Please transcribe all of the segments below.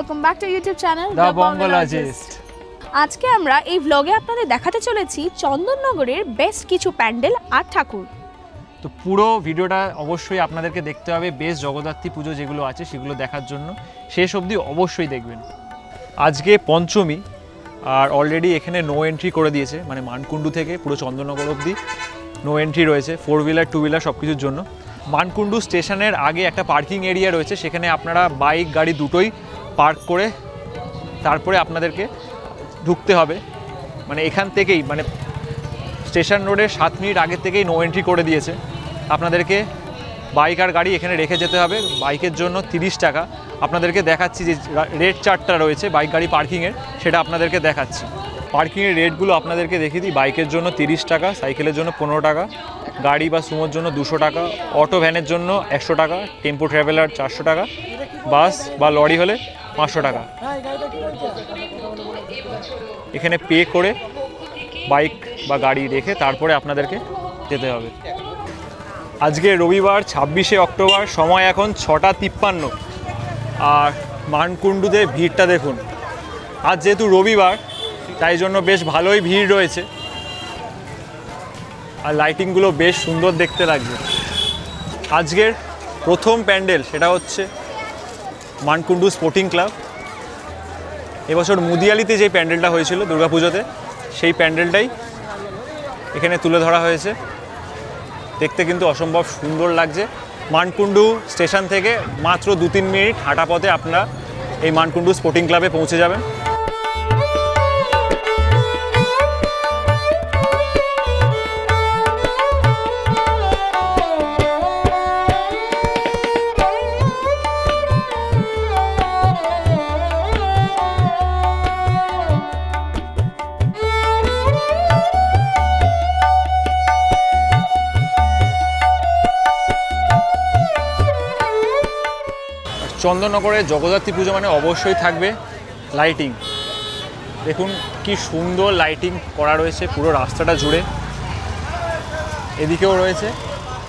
Welcome back to YouTube channel the Bongologist. আজকে আমরা এই ভ্লগে আপনাদের দেখাতে চলেছি চন্দননগরের বেস্ট কিছু প্যান্ডেল আর ঠাকুর। তো পুরো ভিডিওটা অবশ্যই আপনাদেরকে দেখতে হবে, বেশ জগদ্ধাত্রী পুজো যেগুলো আছে সেগুলো দেখার জন্য শেষ অবধি অবশ্যই দেখবেন। আজকে পঞ্চমী আর অলরেডি এখানে নো এন্ট্রি করে দিয়েছে, মানে মানকুণ্ডু থেকে পুরো চন্দননগর অবধি নো এন্ট্রি রয়েছে, 4 হুইলার 2 হুইলার সব কিছুর জন্য। মানকুণ্ডু স্টেশনের আগে একটা পার্কিং এরিয়া রয়েছে, সেখানে আপনারা বাইক গাড়ি দুটোই পার্ক করে তারপরে আপনাদেরকে ঢুকতে হবে। মানে এখান থেকেই, মানে স্টেশন রোডের 7 মিনিট আগে থেকেই নো এন্ট্রি করে দিয়েছে। আপনাদেরকে বাইক আর গাড়ি এখানে রেখে যেতে হবে, বাইকের জন্য 30 টাকা। আপনাদেরকে দেখাচ্ছি যে রেট চার্টটা রয়েছে বাইক গাড়ি পার্কিংয়ের, সেটা আপনাদেরকে দেখাচ্ছি। পার্কিংয়ের রেটগুলো আপনাদেরকে দেখিয়ে দিই। বাইকের জন্য 30 টাকা, সাইকেলের জন্য 15 টাকা, গাড়ি বা সুমোর জন্য 200 টাকা, অটো ভ্যানের জন্য 100 টাকা, টেম্পো ট্রাভেলার 400 টাকা, বাস বা লরি হলে 500 টাকা। এখানে পে করে বাইক বা গাড়ি রেখে তারপরে আপনাদেরকে যেতে হবে। আজকে রবিবার 26শে অক্টোবর, সময় এখন 6টা 53। আর মানকুণ্ডুতে ভিড়টা দেখুন। আজ যেহেতু রবিবার তাই জন্য বেশ ভালোই ভিড় রয়েছে, আর লাইটিংগুলো বেশ সুন্দর দেখতে লাগবে। আজকের প্রথম প্যান্ডেল সেটা হচ্ছে মানকুণ্ডু স্পোর্টিং ক্লাব। এবছর মুদিয়ালিতে যে প্যান্ডেলটা হয়েছিল দুর্গাপুজোতে, সেই প্যান্ডেলটাই এখানে তুলে ধরা হয়েছে। দেখতে কিন্তু অসম্ভব সুন্দর লাগছে। মানকুণ্ডু স্টেশন থেকে মাত্র 2-3 মিনিট হাঁটা পথে আপনারা এই মানকুণ্ডু স্পোর্টিং ক্লাবে পৌঁছে যাবেন। চন্দননগরে জগদ্ধাত্রী পুজো মানে অবশ্যই থাকবে লাইটিং। দেখুন কি সুন্দর লাইটিং করা রয়েছে পুরো রাস্তাটা জুড়ে, এদিকেও রয়েছে,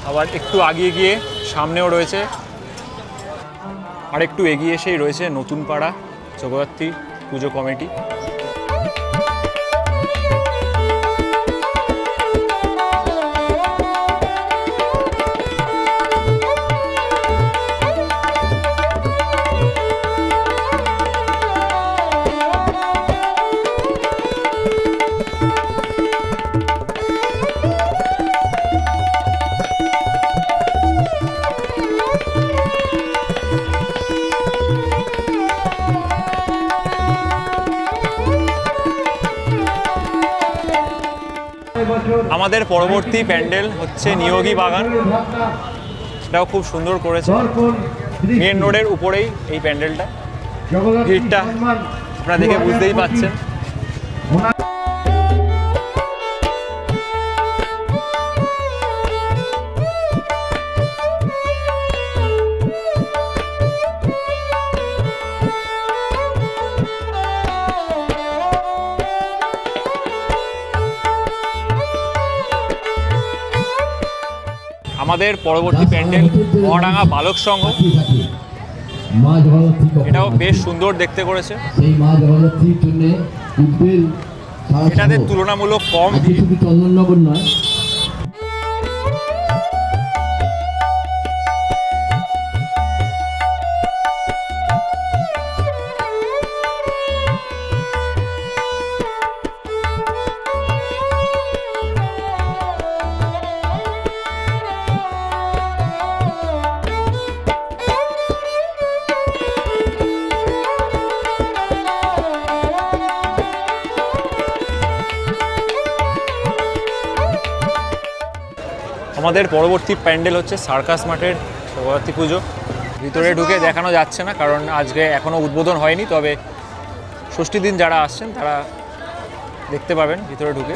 আবার একটু আগিয়ে গিয়ে সামনেও রয়েছে, আর একটু এগিয়ে এসেই রয়েছে নতুন পাড়া জগদ্ধাত্রী পুজো কমিটি। আমাদের পরবর্তী প্যান্ডেল হচ্ছে নিয়োগী বাগান, এটাও খুব সুন্দর করেছে। মেন রোডের উপরেই এই প্যান্ডেলটা, ভিড়টা আপনারা দেখে বুঝতেই পাচ্ছেন। আমাদের পরবর্তী প্যান্ডেল মহাডাঙ্গা বালক সংঘ, এটাও বেশ সুন্দর দেখতে করেছে। এটাতে তুলনামূলক কম ভিড়। চন্দননগর নয়, আমাদের পরবর্তী প্যান্ডেল হচ্ছে সার্কাস মাঠের জগদ্ধাত্রী পুজো। ভিতরে ঢুকে দেখানো যাচ্ছে না কারণ আজকে এখনও উদ্বোধন হয়নি, তবে ষষ্ঠীর দিন যারা আসছেন তারা দেখতে পাবেন ভিতরে ঢুকে।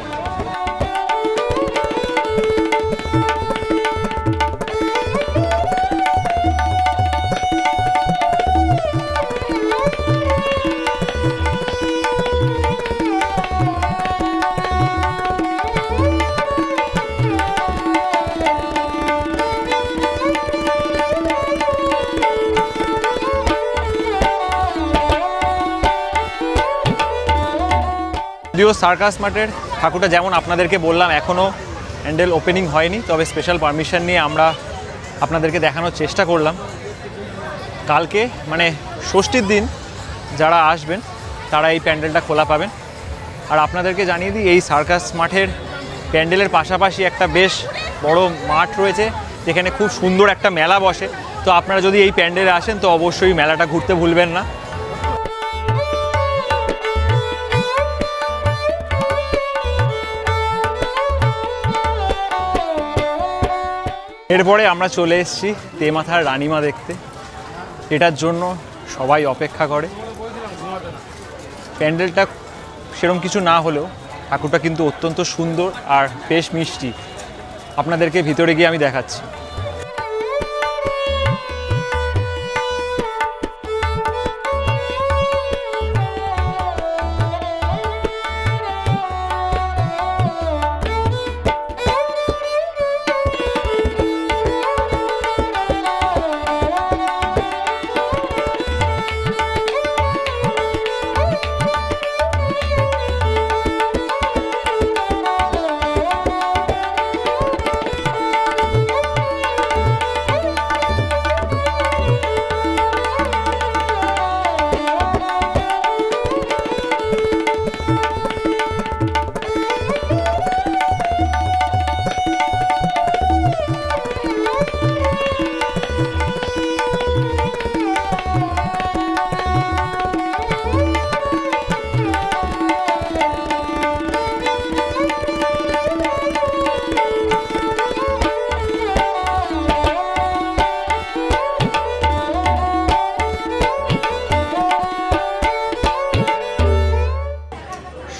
যদিও সার্কাস মাঠের ঠাকুরটা যেমন আপনাদেরকে বললাম এখনও হ্যান্ডেল ওপেনিং হয়নি, তবে স্পেশাল পারমিশন নিয়ে আমরা আপনাদেরকে দেখানোর চেষ্টা করলাম। কালকে মানে ষষ্ঠীর দিন যারা আসবেন তারা এই প্যান্ডেলটা খোলা পাবেন। আর আপনাদেরকে জানিয়ে দিই, এই সার্কাস মাঠের প্যান্ডেলের পাশাপাশি একটা বেশ বড় মাঠ রয়েছে যেখানে খুব সুন্দর একটা মেলা বসে। তো আপনারা যদি এই প্যান্ডেলে আসেন তো অবশ্যই মেলাটা ঘুরতে ভুলবেন না। এরপরে আমরা চলে এসেছি তেমাথার রানীমা দেখতে। এটার জন্য সবাই অপেক্ষা করে। প্যান্ডেলটা সেরকম কিছু না হলেও ঠাকুরটা কিন্তু অত্যন্ত সুন্দর আর বেশ মিষ্টি। আপনাদেরকে ভিতরে গিয়ে আমি দেখাচ্ছি।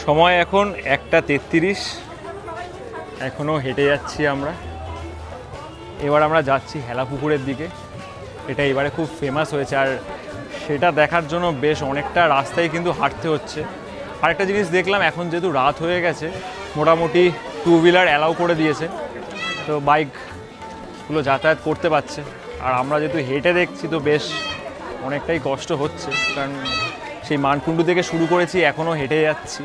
সময় এখন 1:33, এখনও হেঁটে যাচ্ছি আমরা। এবার আমরা যাচ্ছি হেলা পুকুরের দিকে। এটা এবারে খুব ফেমাস হয়েছে আর সেটা দেখার জন্য বেশ অনেকটা রাস্তায় কিন্তু হাঁটতে হচ্ছে। আরেকটা জিনিস দেখলাম, এখন যেহেতু রাত হয়ে গেছে মোটামুটি 2 হুইলার অ্যালাউ করে দিয়েছে, তো বাইকগুলো যাতায়াত করতে পারছে। আর আমরা যেহেতু হেঁটে দেখছি তো বেশ অনেকটাই কষ্ট হচ্ছে, কারণ সেই মানকুণ্ডু থেকে শুরু করেছি, এখনও হেঁটে যাচ্ছি।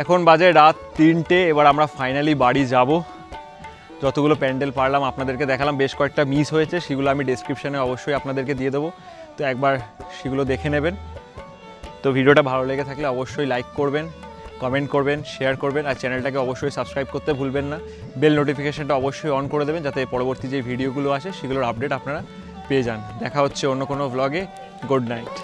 এখন বাজে রাত 3টে। এবার আমরা ফাইনালি বাড়ি যাব। যতগুলো প্যান্ডেল পারলাম আপনাদেরকে দেখালাম, বেশ কয়েকটা মিস হয়েছে, সেগুলো আমি ডেসক্রিপশানে অবশ্যই আপনাদেরকে দিয়ে দেবো, তো একবার সেগুলো দেখে নেবেন। তো ভিডিওটা ভালো লেগে থাকলে অবশ্যই লাইক করবেন, কমেন্ট করবেন, শেয়ার করবেন, আর চ্যানেলটাকে অবশ্যই সাবস্ক্রাইব করতে ভুলবেন না। বেল নোটিফিকেশানটা অবশ্যই অন করে দেবেন যাতে পরবর্তী যে ভিডিওগুলো আসে সেগুলোর আপডেট আপনারা পেয়ে যান। দেখা হচ্ছে অন্য কোনো ভ্লগে। Good night.